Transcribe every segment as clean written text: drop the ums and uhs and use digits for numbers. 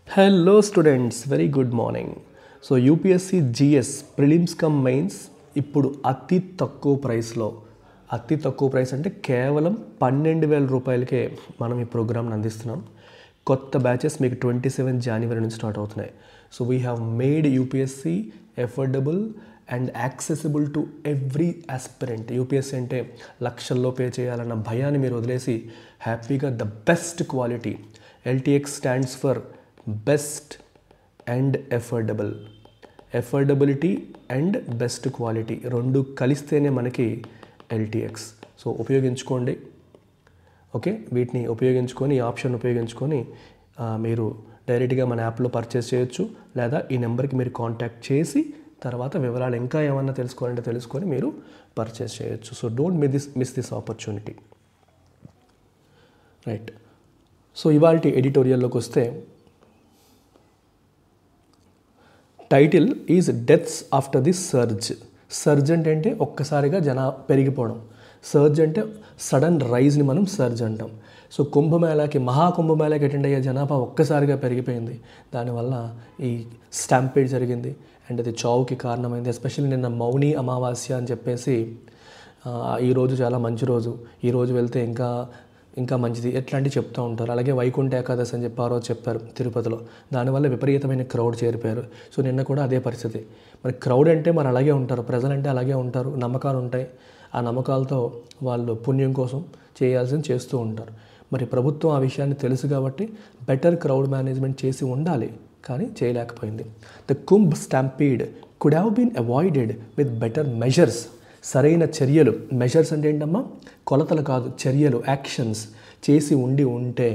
Hello students, very good morning. So UPSC GS prelims come mains ఇప్పుడు అతి తక్కువ ప్రైస్లో అంటే కేవలం 12,000 రూపాయలకే మనం ఈ ప్రోగ్రామ్ని అందిస్తున్నాం. కొత్త బ్యాచెస్ మీకు 27 జనవరి నుంచి స్టార్ట్ అవుతున్నాయి. So we have made UPSC affordable and accessible to every aspirant. UPSC అంటే లక్షల్లో పే చేయాలన్న భయాన్ని మీరు వదిలేసి హ్యాపీగా the best quality. LTX stands for best and affordability and best quality రెండు కలిస్తేనే మనకి ఎల్టీఎక్స్. సో ఉపయోగించుకోండి. ఓకే, వీటిని ఉపయోగించుకొని, ఈ ఆప్షన్ ఉపయోగించుకొని మీరు డైరెక్ట్గా మన యాప్లో పర్చేస్ చేయొచ్చు, లేదా ఈ నెంబర్కి మీరు కాంటాక్ట్ చేసి తర్వాత వివరాలు ఇంకా ఏమన్నా తెలుసుకోవాలంటే తెలుసుకొని మీరు పర్చేస్ చేయొచ్చు. So don't miss this opportunity. Right. So ఇవాళ ఎడిటోరియల్లోకి వస్తే title is deaths after the surge. Surge అంటే ఒక్కసారిగా పెరిగిపోవడం. సర్జ్ అంటే సడన్ రైజ్ని మనం సర్జ్ అంటాం. సో మహాకుంభమేళాకి అటెండ్ అయ్యే జనాభా ఒక్కసారిగా పెరిగిపోయింది. దానివల్ల ఈ స్టాంపేడ్ జరిగింది అండ్ అది చావుకి కారణమైంది. ఎస్పెషల్లీ నిన్న మౌని అమావాస్య అని చెప్పేసి ఈరోజు చాలా మంచి రోజు, ఈరోజు వెళ్తే ఇంకా మంచిది ఎట్లాంటివి చెప్తూ ఉంటారు. అలాగే వైకుంఠ ఏకాదశి అని చెప్పి ఆ రోజు చెప్పారు తిరుపతిలో. దానివల్ల విపరీతమైన క్రౌడ్ చేరిపోయారు. సో నిన్న కూడా అదే పరిస్థితి. మరి క్రౌడ్ అంటే మరి అలాగే ఉంటారు, ప్రజలంటే అలాగే ఉంటారు, నమ్మకాలు ఉంటాయి. ఆ నమ్మకాలతో వాళ్ళు పుణ్యం కోసం చేయాల్సింది చేస్తూ ఉంటారు. మరి ప్రభుత్వం ఆ విషయాన్ని తెలుసు కాబట్టి బెటర్ క్రౌడ్ మేనేజ్మెంట్ చేసి ఉండాలి, కానీ చేయలేకపోయింది. The Kumbh stampede could have been avoided with better measures. సరైన చర్యలు, మెజర్స్ అంటే ఏంటమ్మా, కొలతలు కాదు, చర్యలు, యాక్షన్స్ చేసి ఉంటే.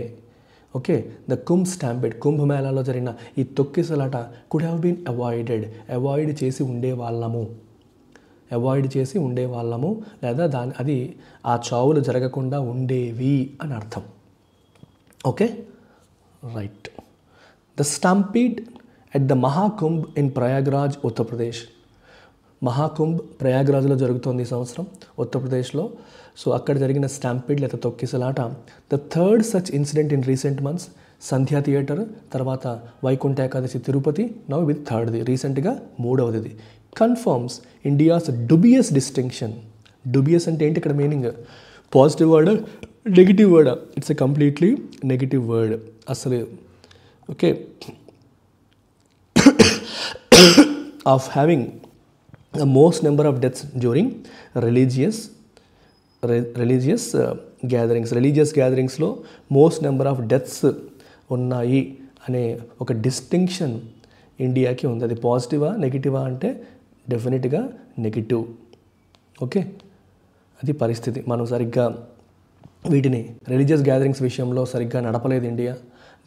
ఓకే, ద కుంభ్ స్టాంపీడ్, కుంభమేళాలో జరిగిన ఈ తొక్కిసలాట కుడ్ హ్యావ్ బీన్ అవాయిడ్ చేసి ఉండేవాళ్ళము, లేదా అది ఆ చావులు జరగకుండా ఉండేవి అని అర్థం. Okay, right. The stampede at the Mahakumbh in Prayagraj, Uttar Pradesh. Mahakumbh ప్రయాగ్రాజ్లో జరుగుతోంది ఈ సంవత్సరం, ఉత్తరప్రదేశ్లో. సో అక్కడ జరిగిన స్టాంపీడ్ లేదా తొక్కిసలాట the third such incident in recent months. Sandhya theatre, తర్వాత వైకుంఠ ఏకాదశి తిరుపతి, నౌ విత్ థర్డ్ది, రీసెంట్గా మూడవది. Confirms India's dubious distinction. Dubious అంటే ఏంటి ఇక్కడ meaning? Positive word, negative word? It's a completely negative word అసలు. Okay, of having the most number of deaths during religious gatherings లో most number of deaths ఉన్నాయి అనే ఒక డిస్టింక్షన్ ఇండియాకి ఉంది. అది పాజిటివా నెగిటివా అంటే డెఫినెట్గా నెగిటివ్. ఓకే, అది పరిస్థితి. మనం సరిగ్గా వీటిని రిలీజియస్ గ్యాదరింగ్స్ విషయంలో సరిగ్గా నడపలేదు ఇండియా,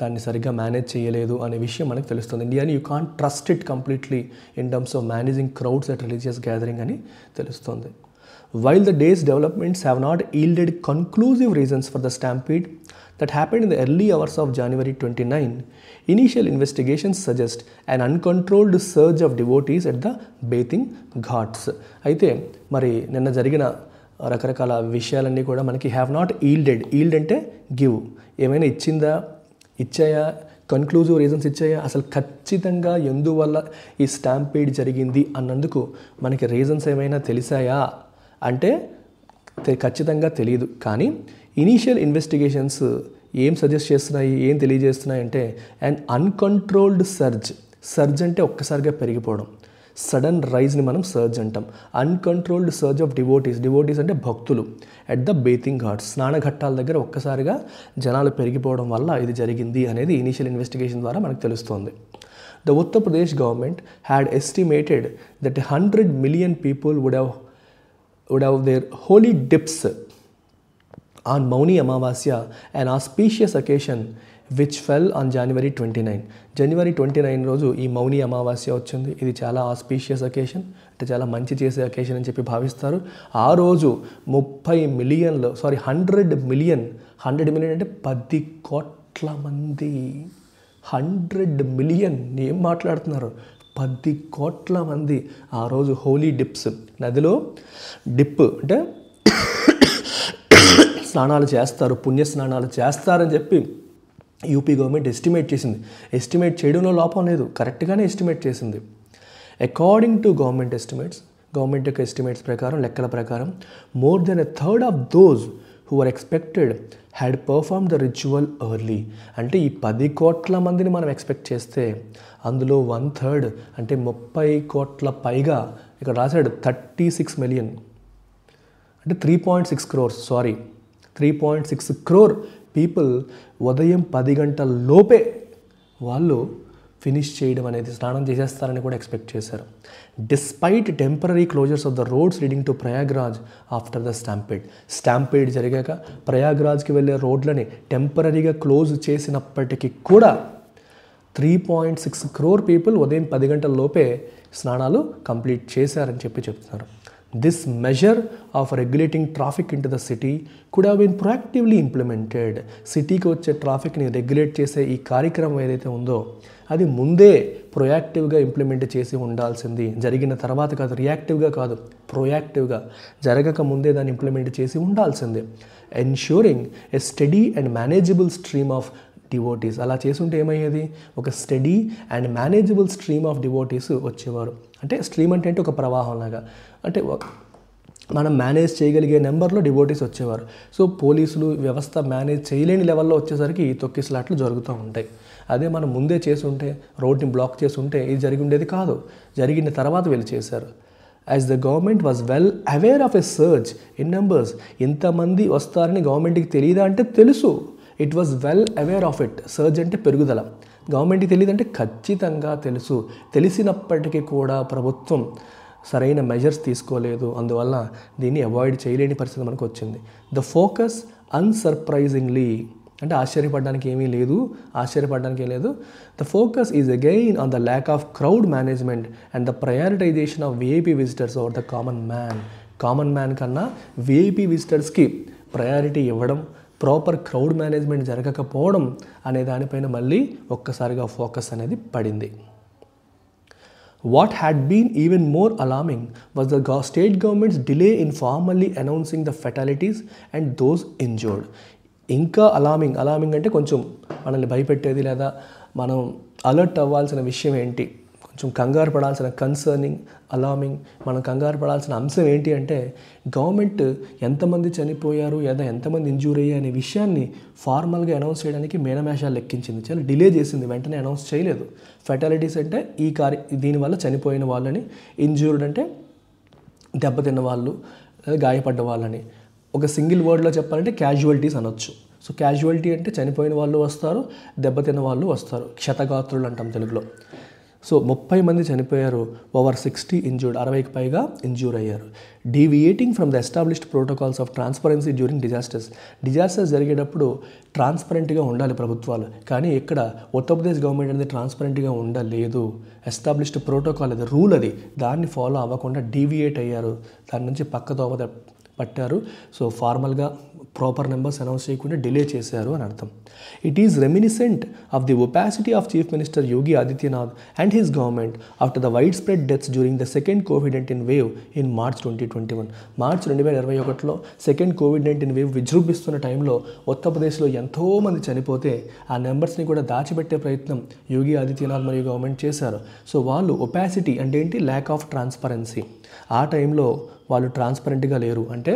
దాన్ని సరిగ్గా మేనేజ్ చేయలేదు అనే విషయం మనకు తెలుస్తుంది. ఇండియాని you can't trust it completely in terms of managing crowds at religious gathering అని తెలుస్తుంది. While the days developments have not yielded conclusive reasons for the stampede that happened in the early hours of January 29, initial investigations suggest an uncontrolled surge of devotees at the bathing Ghats. అయితే మరి నిన్న జరిగిన రకరకాల విషయాలన్నీ కూడా మనకి have not yield అంటే give, ఏమైనా ఇచ్చాయా, కన్క్లూజివ్ రీజన్స్ ఇచ్చాయా, అసలు ఖచ్చితంగా ఎందువల్ల ఈ స్టాంపీడ్ జరిగింది అన్నందుకు మనకి రీజన్స్ ఏమైనా తెలిసాయా అంటే ఖచ్చితంగా తెలియదు. కానీ ఇనీషియల్ ఇన్వెస్టిగేషన్స్ ఏం సజెస్ట్ చేస్తున్నాయి, ఏం తెలియజేస్తున్నాయి అంటే అండ్ అన్కంట్రోల్డ్ సర్జ్ అంటే ఒక్కసారిగా పెరిగిపోవడం, సడన్ రైజ్ని మనం సర్జ్ అంటాం. అన్కంట్రోల్డ్ సర్జ్ ఆఫ్ డివోటీస్ అంటే భక్తులు ఎట్ ద బేతింగ్ ఘాట్స్, స్నానఘట్టాల దగ్గర ఒక్కసారిగా జనాలు పెరిగిపోవడం వల్ల ఇది జరిగింది అనేది ఇనీషియల్ ఇన్వెస్టిగేషన్ ద్వారా మనకు తెలుస్తోంది. The Uttar Pradesh government had estimated that 100 million people would have their holy dips on Mauni Amavasya, an auspicious occasion which fell on January 29. January 29 రోజు ఈ మౌని అమావాస్య వచ్చింది. ఇది చాలా ఆస్పీషియస్ అకేషన్, అంటే చాలా మంచి చేసే అకేషన్ అని చెప్పి భావిస్తారు. ఆ రోజు 100 million అంటే 10 కోట్ల మంది. 100 million ఏం మాట్లాడుతున్నారు, 10 కోట్ల మంది ఆ రోజు హోలీ డిప్స్, నదిలో డిప్ అంటే స్నానాలు చేస్తారు, పుణ్య స్నానాలు చేస్తారని చెప్పి యూపీ గవర్నమెంట్ ఎస్టిమేట్ చేసింది. ఎస్టిమేట్ చేయడంలో లోపం లేదు, కరెక్ట్గానే ఎస్టిమేట్ చేసింది. According to government estimates, government యొక్క ఎస్టిమేట్స్ ప్రకారం, లెక్కల ప్రకారం, more than a third of those who are expected had perform the ritual early. అంటే ఈ 10 కోట్ల మందిని మనం ఎక్స్పెక్ట్ చేస్తే అందులో 1/3 అంటే 30 కోట్ల పైగా, ఇక్కడ రాశాడు 36 మిలియన్ అంటే 3.6 crores, 3.6 crore పీపుల్ ఉదయం 10 గంటల లోపే వాళ్ళు ఫినిష్ చేయడం అనేది, స్నానం చేసేస్తారని కూడా ఎక్స్పెక్ట్ చేశారు. Despite temporary closures of the roads leading to Prayagraj after the stampede జరిగాక ప్రయాగ్రాజ్కి వెళ్ళే రోడ్లని టెంపరీగా క్లోజ్ చేసినప్పటికీ కూడా 3.6 crore పీపుల్ ఉదయం 10 గంటల లోపే స్నానాలు కంప్లీట్ చేశారని చెప్తున్నారు. This measure of regulating traffic into the city could have been proactively implemented. సిటీకి వచ్చే ట్రాఫిక్ని రెగ్యులేట్ చేసే ఈ కార్యక్రమం ఏదైతే ఉందో అది ముందే ప్రొయాక్టివ్గా ఇంప్లిమెంట్ చేసి ఉండాల్సింది. జరిగిన తర్వాత కాదు, రియాక్టివ్గా కాదు, ప్రొయాక్టివ్గా జరగక ముందే దాన్ని ఇంప్లిమెంట్ చేసి ఉండాల్సిందే. Ensuring a study and manageable stream of devotees. అలా చేసుంటే ఏమయ్యేది, ఒక study and manageable stream of devotees వచ్చేవారు. అంటే స్ట్రీమ్ అంటే ఒక ప్రవాహం లాగా, అంటే మనం మేనేజ్ చేయగలిగే నెంబర్లో డివోటీస్ వచ్చేవారు. సో పోలీసులు వ్యవస్థ మేనేజ్ చేయలేని లెవెల్లో వచ్చేసరికి తొక్కిసలాట్లు జరుగుతూ ఉంటాయి. అదే మనం ముందే చేసుంటే, రోడ్ని బ్లాక్ చేసి ఉంటే ఇది జరిగి ఉండేది కాదు. జరిగిన తర్వాత వీళ్ళు చేశారు. As the government was well aware of a surge in numbers. ఇంతమంది వస్తారని గవర్నమెంట్కి తెలియదా అంటే తెలుసు. It was well aware of it. Surge అంటే పెరుగుదల. గవర్నమెంట్కి తెలియదంటే ఖచ్చితంగా తెలుసు. తెలిసినప్పటికీ కూడా ప్రభుత్వం సరైన మెజర్స్ తీసుకోలేదు. అందువల్ల దీన్ని అవాయిడ్ చేయలేని పరిస్థితి మనకు వచ్చింది. ద ఫోకస్ అన్సర్ప్రైజింగ్లీ, అంటే ఆశ్చర్యపడడానికి ఏమీ లేదు, the focus is again on the lack of crowd management and the prioritisation of VIP visitors over the common man కన్నా విఐపీ విజిటర్స్కి ప్రయారిటీ ఇవ్వడం, ప్రాపర్ క్రౌడ్ మేనేజ్మెంట్ జరగకపోవడం అనే దానిపైన మళ్ళీ ఒక్కసారిగా ఫోకస్ అనేది పడింది. What had been even more alarming was the state government's delay in formally announcing the fatalities and those injured. ఇంకా alarming అంటే కొంచెం మనల్ని భయపెట్టేది, లేదా మనం అలర్ట్ అవ్వాల్సిన విషయం ఏంటి, కొంచెం కంగారు పడాల్సిన అలార్మింగ్ మనం కంగారు పడాల్సిన అంశం ఏంటి అంటే గవర్నమెంట్ ఎంతమంది చనిపోయారు లేదా ఎంతమంది ఇంజూర్ అయ్యారు అనే విషయాన్ని ఫార్మల్గా అనౌన్స్ చేయడానికి మేనమేషాలు లెక్కించింది. చాలా డిలే చేసింది, వెంటనే అనౌన్స్ చేయలేదు. ఫెటాలిటీస్ అంటే దీనివల్ల చనిపోయిన వాళ్ళని, ఇంజూర్డ్ అంటే దెబ్బతిన్న వాళ్ళు లేదా గాయపడ్డ వాళ్ళని. ఒక సింగిల్ వర్డ్లో చెప్పాలంటే క్యాజువాలిటీస్ అనొచ్చు. సో క్యాజువాలిటీ అంటే చనిపోయిన వాళ్ళు వస్తారు, దెబ్బతిన్న వాళ్ళు వస్తారు, క్షతగాత్రులు అంటాం తెలుగులో. సో 30 మంది చనిపోయారు, ఓవర్ 60 ఇంజూర్డ్, 60కి పైగా ఇంజూర్ అయ్యారు. Deviating from the established protocols of transparency during disasters జరిగేటప్పుడు ట్రాన్స్పరెంట్గా ఉండాలి ప్రభుత్వాలు, కానీ ఇక్కడ ఉత్తరప్రదేశ్ గవర్నమెంట్ అనేది ట్రాన్స్పరెంట్గా ఉండలేదు. ఎస్టాబ్లిష్డ్ ప్రోటోకాల్ అది, రూల్ అది, దాన్ని ఫాలో అవ్వకుండా డీవియేట్ అయ్యారు, దాని నుంచి పక్కదోవ పట్టారు. సో ఫార్మల్గా ప్రాపర్ నెంబర్స్ అనౌన్స్ చేయకుండా డిలే చేశారు అని అర్థం. It is reminiscent of the opacity of chief minister Yogi Adityanath and his government after the widespread deaths during the second COVID-19 wave in March 2021. March 2021లో సెకండ్ COVID-19 వేవ్ విజృంభిస్తున్న టైంలో ఉత్తరప్రదేశ్లో ఎంతోమంది చనిపోతే ఆ నెంబర్స్ని కూడా దాచిపెట్టే ప్రయత్నం యోగి ఆదిత్యనాథ్ మరియు గవర్నమెంట్ చేశారు. సో వాళ్ళు ఒపాసిటీ అంటే ఏంటి, ల్యాక్ ఆఫ్ ట్రాన్స్పరెన్సీ. ఆ టైంలో వాళ్ళు ట్రాన్స్పరెంట్గా లేరు, అంటే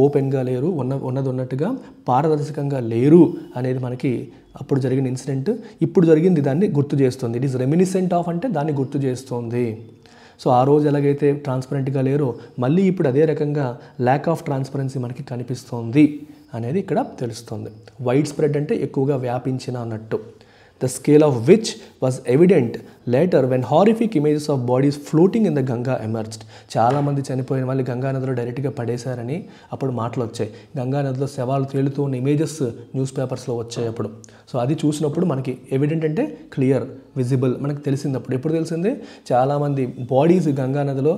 ఓపెన్గా లేరు, ఉన్నది ఉన్నట్టుగా పారదర్శకంగా లేరు అనేది మనకి అప్పుడు జరిగిన ఇన్సిడెంట్ ఇప్పుడు జరిగింది దాన్ని గుర్తు చేస్తుంది. ఇట్ ఈస్ రెమినిసెంట్ ఆఫ్ అంటే దాన్ని గుర్తు చేస్తుంది. సో ఆ రోజు ఎలాగైతే ట్రాన్స్పరెంట్గా లేరో మళ్ళీ ఇప్పుడు అదే రకంగా ల్యాక్ ఆఫ్ ట్రాన్స్పరెన్సీ మనకి కనిపిస్తోంది అనేది ఇక్కడ తెలుస్తుంది. వైడ్ స్ప్రెడ్ అంటే ఎక్కువగా వ్యాపించిన అన్నట్టు. The scale of which was evident later when horrific images of bodies floating in the Ganga emerged. చాలామంది చనిపోయిన వాళ్ళు గంగా నదిలో డైరెక్ట్గా పడేశారని అప్పుడు మాటలు వచ్చాయి. గంగా నదిలో శవాలు తేలుతూ ఉన్న ఇమేజెస్ న్యూస్ పేపర్స్లో వచ్చాయి అప్పుడు. సో అది చూసినప్పుడు మనకి ఎవిడెంట్ అంటే క్లియర్, విజిబుల్ మనకు తెలిసిందప్పుడు. ఎప్పుడు తెలిసిందే, చాలామంది బాడీస్ గంగా నదిలో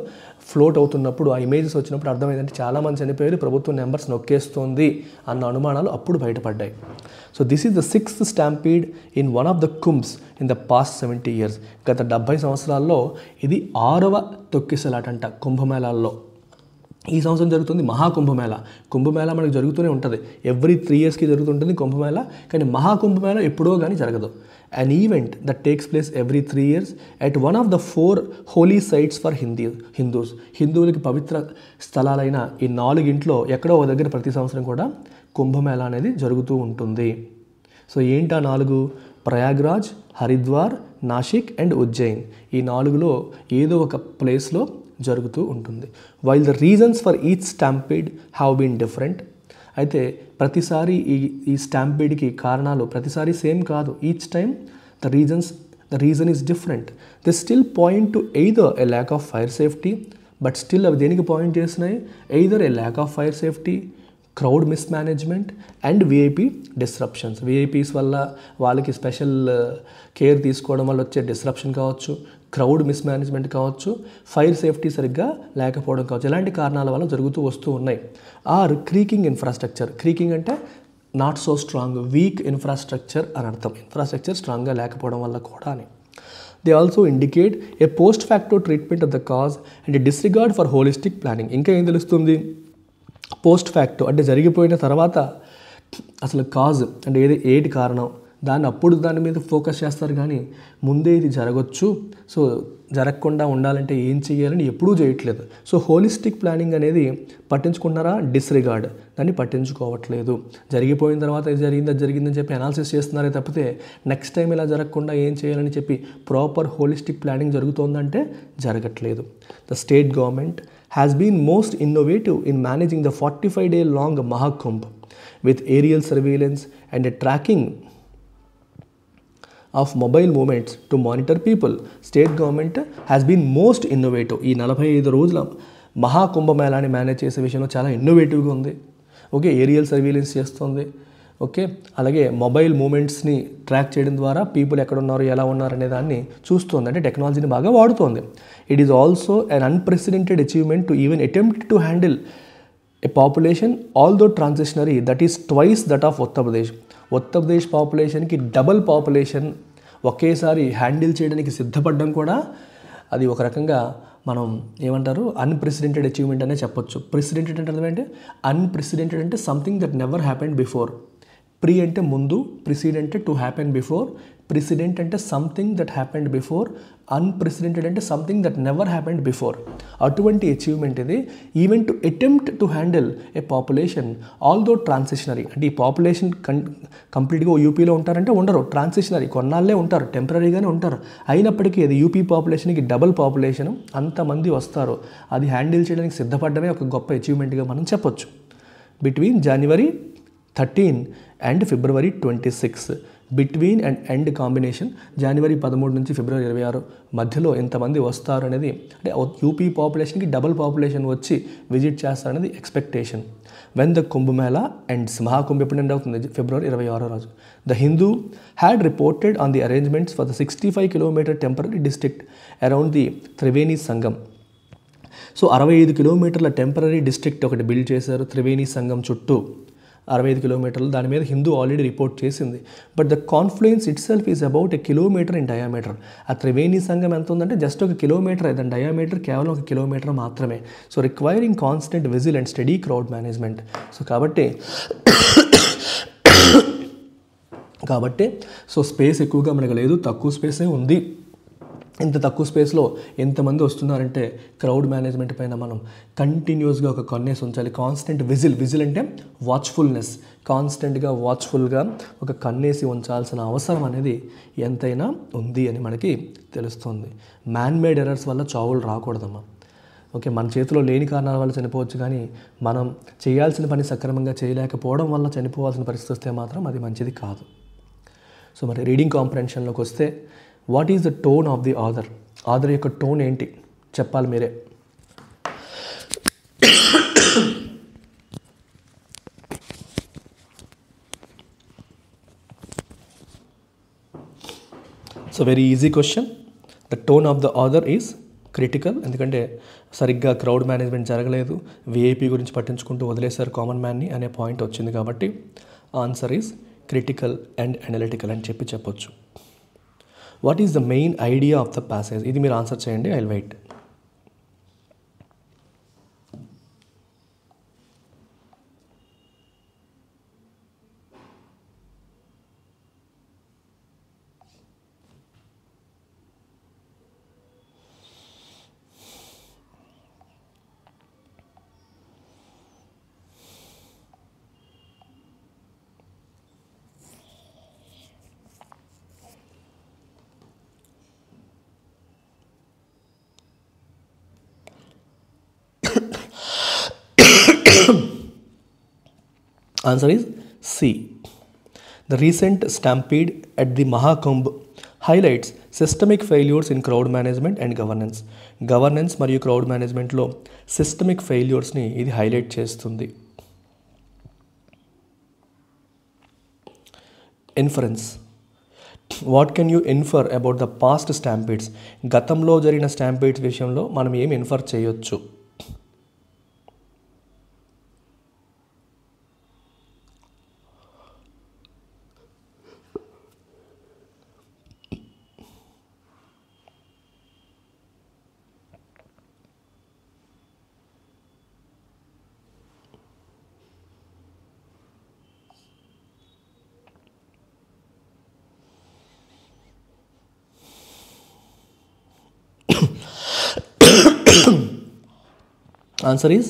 ఫ్లోట్ అవుతున్నప్పుడు ఆ ఇమేజెస్ వచ్చినప్పుడు అర్థమైందంటే చాలామంది చనిపోయారు, ప్రభుత్వం నెంబర్స్ నొక్కేస్తోంది అన్న అనుమానాలు అప్పుడు బయటపడ్డాయి. So this is the 6th stampede in one of the Kumbhs in the past 70 years. గత 70 సంవత్సరాల్లో ఇది 6వ తొక్కిసలాటంట కుంభమేళాల్లో. ఈ సంవత్సరం జరుగుతుంది మహాకుంభమేళ. కుంభమేళ మనకు జరుగుతూనే ఉంటుంది, ఎవ్రీ 3 yearsకి జరుగుతుంటుంది కుంభమేళ. కానీ మహాకుంభమేళ ఎప్పుడో కానీ జరగదు. An event that takes place every 3 years at one of the 4 holy sites for Hindus. హిందువులకి పవిత్ర స్థలాలైన ఈ 4 ఎక్కడో ఒక దగ్గర ప్రతి సంవత్సరం కూడా కుంభమేళ అనేది జరుగుతూ ఉంటుంది. సో ఏంటా 4? ప్రయాగ్రాజ్, హరిద్వార్, నాసిక్ అండ్ ఉజ్జయిన్. ఈ 4లో ఏదో ఒక ప్లేస్లో జరుగుతూ ఉంటుంది. While the reasons for each stampede have been different. అయితే ప్రతిసారి ఈ స్టాంపీడ్కి కారణాలు ప్రతిసారి సేమ్ కాదు. Each time the reason is different. They still point to either a lack of fire safety, but still అవి దేనికి పాయింట్ చేస్తున్నాయి? Either a lack of fire safety, crowd mismanagement and VIP disruptions. VIPs వల్ల వాళ్ళకి special care తీసుకోవడం వల్ల వచ్చే disruption కావచ్చు, crowd mismanagement కావచ్చు, ఫైర్ సేఫ్టీ సరిగ్గా లేకపోవడం కావచ్చు. ఇలాంటి కారణాల వల్ల జరుగుతూ వస్తూ ఉన్నాయి. Or creaking infrastructure. క్రీకింగ్ అంటే not so strong, weak infrastructure అని అర్థం. ఇన్ఫ్రాస్ట్రక్చర్ స్ట్రాంగ్గా లేకపోవడం వల్ల కూడా అని. They also indicate a post facto treatment of the cause and disregard for holistic planning. ఇంకా ఏం తెలుస్తుంది? పోస్ట్ ఫ్యాక్టో అంటే జరిగిపోయిన తర్వాత అసలు కాజ్ అంటే ఏటి కారణం, దాని మీద ఫోకస్ చేస్తారు. కానీ ముందే ఇది జరగచ్చు, సో జరగకుండా ఉండాలంటే ఏం చేయాలని ఎప్పుడూ చేయట్లేదు. సో హోలిస్టిక్ ప్లానింగ్ అనేది పట్టించుకుంటున్నారా? డిస్రిగార్డ్, దాన్ని పట్టించుకోవట్లేదు. జరిగిపోయిన తర్వాత ఇది జరిగిందని చెప్పి అనాలిసిస్ చేస్తున్నారే తప్పితే నెక్స్ట్ టైం ఇలా జరగకుండా ఏం చేయాలని చెప్పి ప్రాపర్ హోలిస్టిక్ ప్లానింగ్ జరుగుతోందంటే జరగట్లేదు. The state government has been most innovative in managing the 45-day long Mahakumbh with aerial surveillance and a tracking of mobile movements to monitor people. State government has been most innovative. ఈ 45 రోజుల మహాకుంభమేళాన్ని manage చేసే విషయంలో చాలా ఇన్నోవేటివ్గా ఉంది. Okay, aerial surveillance చేస్తుంది. Okay, అలాగే mobile మూమెంట్స్ని track చేయడం ద్వారా పీపుల్ ఎక్కడ ఉన్నారు, ఎలా ఉన్నారు అనే దాన్ని చూస్తుంది. అంటే టెక్నాలజీని బాగా వాడుతోంది. It is also an unprecedented achievement to even attempt to handle a population although transitionary that is twice that of Uttar Pradesh. Uttar Pradesh పాపులేషన్కి డబల్ పాపులేషన్ ఒకేసారి హ్యాండిల్ చేయడానికి సిద్ధపడడం కూడా అది ఒక రకంగా మనం ఏమంటారు, అన్ప్రెసిడెంటెడ్ అచీవ్మెంట్ అనే చెప్పొచ్చు. ప్రెసిడెంటెడ్ అంటే అర్థమేంటి? అన్ప్రెసిడెంటెడ్ అంటే something that never happened before. Pre అంటే ముందు, ప్రిసీడ్ అంటే టు హ్యాపెన్ బిఫోర్, ప్రెసిడెంట్ అంటే something that happened before, unprecedented అంటే something that never happened before. అటువంటి అచీవ్మెంట్ ఇది. Even to attempt to handle a population although transitionary. అంటే ఈ population కంప్లీట్గా యూపీలో ఉంటారంటే ఉండరు, ట్రాన్సిషనరీ కొన్నాళ్ళే ఉంటారు, టెంపరీగానే ఉంటారు. అయినప్పటికీ అది యూపీ పాపులేషన్కి డబల్ పాపులేషన్, అంతమంది వస్తారు. అది హ్యాండిల్ చేయడానికి సిద్ధపడమే ఒక గొప్ప అచీవ్మెంట్గా మనం చెప్పొచ్చు. Between January 13 and February 26, between and end combination జనవరి 13 నుంచి ఫిబ్రవరి 26 మధ్యలో ఎంతమంది వస్తారు అనేది, అంటే యూపీ పాపులేషన్కి డబుల్ పాపులేషన్ వచ్చి విజిట్ చేస్తారనేది expectation. When the Kumbh Mela ends, Mahakumbh ఎప్పుడు ఎండ్ అవుతుంది? February 26 రోజు. The Hindu had reported on the arrangements for the 65 kilometer temporary district around the Triveni Sangam. So 65 kilometers temporary district ఒకటి బిల్డ్ చేశారు త్రివేణి సంగం చుట్టూ. 65 kilometers, దాని మీద హిందూ ఆల్రెడీ రిపోర్ట్ చేసింది. But the confluence itself is about a kilometre in diameter. ఆ త్రివేణి సంఘం ఎంత ఉందంటే జస్ట్ 1 kilometer, దాని డయామీటర్ కేవలం 1 kilometer మాత్రమే. So requiring constant whistle and study crowd management. So కాబట్టి సో స్పేస్ ఎక్కువగా మనకు లేదు, తక్కువ స్పేసే ఉంది. ఇంత తక్కువ స్పేస్లో ఎంతమంది వస్తున్నారంటే క్రౌడ్ మేనేజ్మెంట్ పైన మనం కంటిన్యూస్గా ఒక కన్నేసి ఉంచాలి. కాన్స్టెంట్ విజిల్ అంటే వాచ్ఫుల్నెస్, కాన్స్టెంట్గా వాచ్ఫుల్గా ఒక కన్నేసి ఉంచాల్సిన అవసరం అనేది ఎంతైనా ఉంది అని మనకి తెలుస్తుంది. మ్యాన్మేడ్ ఎర్రర్స్ వల్ల చావులు రాకూడదమ్మా. ఓకే, మన చేతిలో లేని కారణాల వల్ల చనిపోవచ్చు, కానీ మనం చేయాల్సిన పని సక్రమంగా చేయలేకపోవడం వల్ల చనిపోవాల్సిన పరిస్థితి వస్తే మాత్రం అది మంచిది కాదు. సో మరి రీడింగ్ కాంప్రహెన్షన్లోకి వస్తే, what is the tone of the author? Author యొక్క టోన్ ఏంటి చెప్పాలి మీరే. So very easy question. The tone of the author is critical. ఎందుకంటే సరిగ్గా క్రౌడ్ మేనేజ్మెంట్ జరగలేదు, విఐపీ గురించి పట్టించుకుంటూ వదిలేశారు కామన్ మ్యాన్ని అనే పాయింట్ వచ్చింది. కాబట్టి answer is critical and analytical అని చెప్పొచ్చు. What is the main idea of the passage? ఇది మీరు ఆన్సర్ చేయండి, I will wait. Answer is C. The recent stampede at the Mahakumbh highlights systemic failures in crowd management and governance. Governance మరియు crowd మేనేజ్మెంట్లో systemic ఫెయిల్యూర్స్ని ఇది highlight చేస్తుంది. Inference. What can you infer about the past stampedes? గతంలో జరిగిన స్టాంపీడ్స్ విషయంలో మనం ఏం ఇన్ఫర్ చేయొచ్చు? Answer is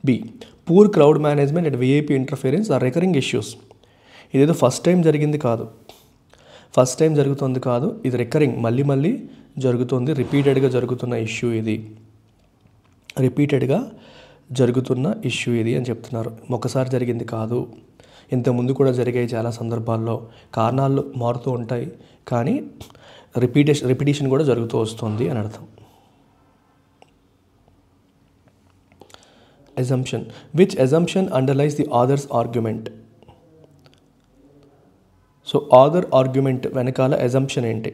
B. Poor crowd management and VIP interference are recurring issues. ఇదేదో ఫస్ట్ టైం జరిగింది కాదు, ఫస్ట్ టైం జరుగుతుంది కాదు, ఇది రికరింగ్, మళ్ళీ మళ్ళీ జరుగుతుంది, రిపీటెడ్గా జరుగుతున్న ఇష్యూ ఇది, రిపీటెడ్గా జరుగుతున్న ఇష్యూ ఇది అని చెప్తున్నారు. ఒకసారి జరిగింది కాదు, ఇంతకుముందు కూడా జరిగాయి చాలా సందర్భాల్లో. కారణాలు మారుతూ ఉంటాయి కానీ రిపిటేషన్ కూడా జరుగుతూ వస్తుంది అని అర్థం. Assumption. Which assumption underlies the author's argument? So author argument వెనకాల అజంప్షన్ ఏంటి?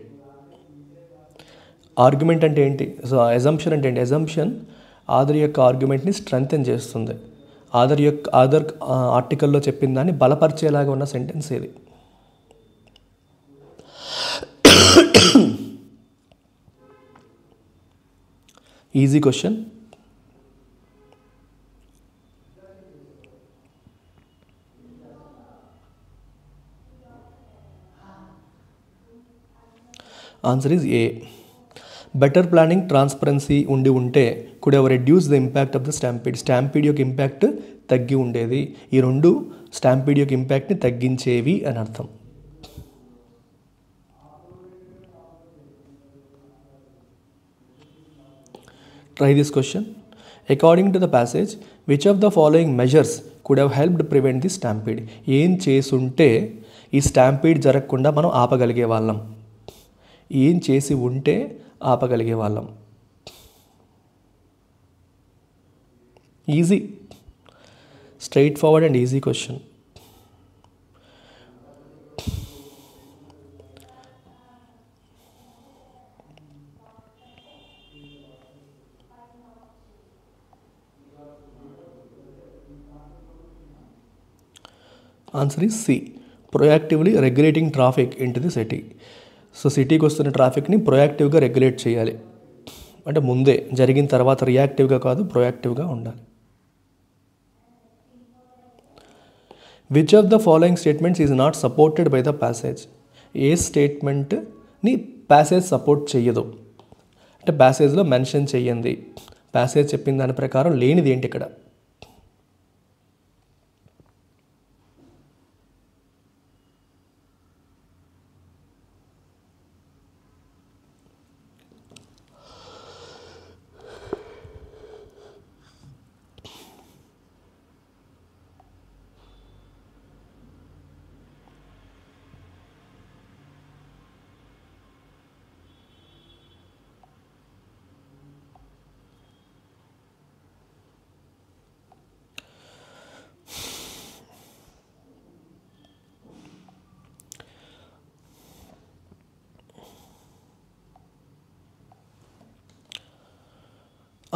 ఆర్గ్యుమెంట్ అంటే ఏంటి? సో అజంప్షన్ అంటే ఏంటి? అజంప్షన్ ఆథర్ యొక్క ఆర్గ్యుమెంట్ని స్ట్రెంగ్తెన్ చేస్తుంది. ఆథర్ ఆర్టికల్లో చెప్పిన దాన్ని బలపరిచేలాగా ఉన్న సెంటెన్స్ ఇది. Easy question. Answer is A. Better planning, transparency ఉంటే could have reduce the impact of the stampede. Stampede యొక్క ఇంపాక్ట్ తగ్గి ఉండేది. ఈ రెండు స్టాంపీడ్ యొక్క ఇంపాక్ట్ని తగ్గించేవి అని అర్థం. Try this question. According to the passage which of the following measures could have helped prevent the stampede? ఏం చేసుంటే ఈ స్టాంపీడ్ జరగకుండా మనం ఆపగలిగే వాళ్ళం? ఏం చేసి ఉంటే ఆపగలిగే వాళ్ళం? Easy, straightforward and easy question. Answer is C. Proactively regulating traffic into the city. So సిటీకి వస్తున్న ట్రాఫిక్ని ప్రొయాక్టివ్గా రెగ్యులేట్ చేయాలి. అంటే ముందే, జరిగిన తర్వాత రియాక్టివ్గా కాదు, ప్రొయాక్టివ్గా ఉండాలి. Which of the following statements is not supported by the passage? ఏ స్టేట్మెంట్ని ప్యాసేజ్ సపోర్ట్ చెయ్యదు? అంటే ప్యాసేజ్లో మెన్షన్ చెయ్యండి, ప్యాసేజ్ చెప్పిన దాని ప్రకారం లేనిది ఏంటి ఇక్కడ?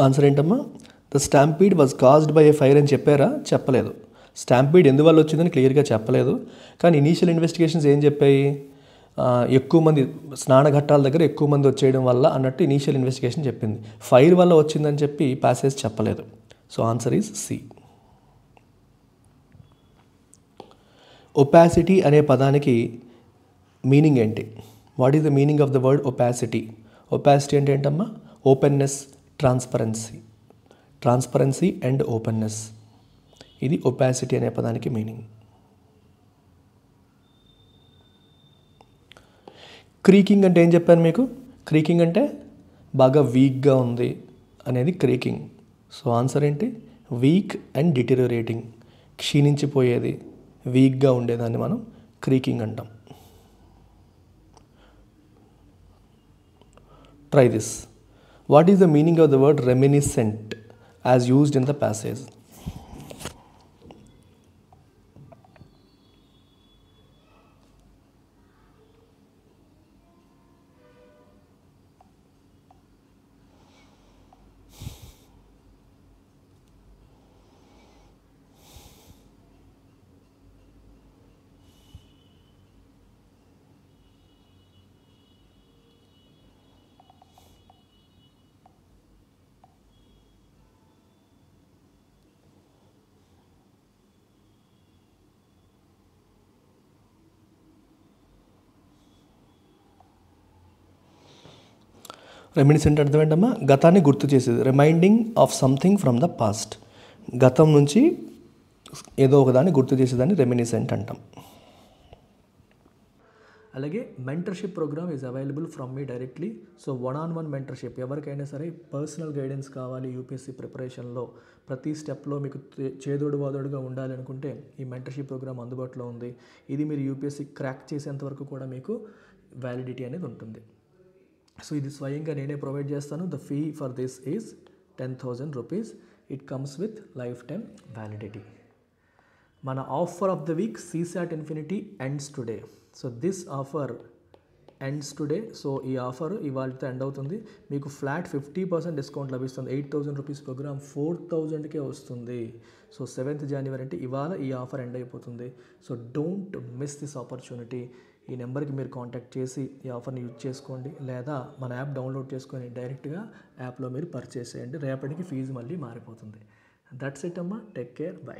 ఆన్సర్ ఏంటమ్మా? The stampede was caused by A fire అని చెప్పారా? చెప్పలేదు. స్టాంపీడ్ ఎందువల్ల వచ్చిందని క్లియర్గా చెప్పలేదు. కానీ ఇనీషియల్ ఇన్వెస్టిగేషన్స్ ఏం చెప్పాయి? ఎక్కువ మంది స్నానఘట్టాల దగ్గర ఎక్కువ మంది వచ్చేయడం వల్ల అన్నట్టు ఇనీషియల్ ఇన్వెస్టిగేషన్ చెప్పింది. ఫైర్ వల్ల వచ్చిందని చెప్పి ప్యాసేజ్ చెప్పలేదు. So answer is C. Opacity అనే పదానికి మీనింగ్ ఏంటి? What is the meaning of the word opacity? Opacity అంటే ఏంటమ్మా? Openness, transparency. Transparency and openness, ఇది ఒపాసిటీ అనే పదానికి మీనింగ్. క్రీకింగ్ అంటే ఏం చెప్పాను మీకు? క్రీకింగ్ అంటే బాగా వీక్గా ఉంది అనేది క్రీకింగ్. సో ఆన్సర్ ఏంటి? Weak and deteriorating. క్షీణించిపోయేది, వీక్గా ఉండేదాన్ని మనం క్రీకింగ్ అంటాం. Try this. What is the meaning of the word reminiscent as used in the passage? Reminiscent అర్థం ఏంటమ్మా? గతాన్ని గుర్తు చేసేది. Reminding of something from the past. గతం నుంచి ఏదో ఒకదాన్ని గుర్తు చేసేదాన్ని రెమినిసెంట్ అంటాం. అలాగే mentorship programme is available from me directly. So 1-on-1 mentorship, ఎవరికైనా సరే పర్సనల్ గైడెన్స్ కావాలి యూపీఎస్సీ ప్రిపరేషన్లో, ప్రతి స్టెప్లో మీకు చేదోడు వాదోడుగా ఉండాలి అనుకుంటే ఈ మెంటర్షిప్ ప్రోగ్రామ్ అందుబాటులో ఉంది. ఇది మీరు యూపీఎస్సీ క్రాక్ చేసేంత వరకు కూడా మీకు వ్యాలిడిటీ అనేది ఉంటుంది. సో ఇది స్వయంగా నేనే ప్రొవైడ్ చేస్తాను. The fee for this is 10,000 rupees. It comes with lifetime validity. మన offer of the week CSAT Infinity ends today. So this offer ends today. So ఈ ఆఫర్ ఇవాళతో ఎండ్ అవుతుంది. మీకు ఫ్లాట్ 50% డిస్కౌంట్ లభిస్తుంది. 8,000 rupees programme 4,000కే వస్తుంది. So 7th January అంటే ఇవాళ ఈ ఆఫర్ ఎండ్ అయిపోతుంది. So don't miss this opportunity. ఈ నెంబర్కి మీరు కాంటాక్ట్ చేసి ఈ ఆఫర్ని యూజ్ చేసుకోండి, లేదా మన యాప్ డౌన్లోడ్ చేసుకొని డైరెక్ట్గా యాప్లో మీరు పర్చేస్ చేయండి. రేపటికి ఫీజు మళ్ళీ మారిపోతుంది. దట్స్ ఇట్ అమ్మా. Take care. బై.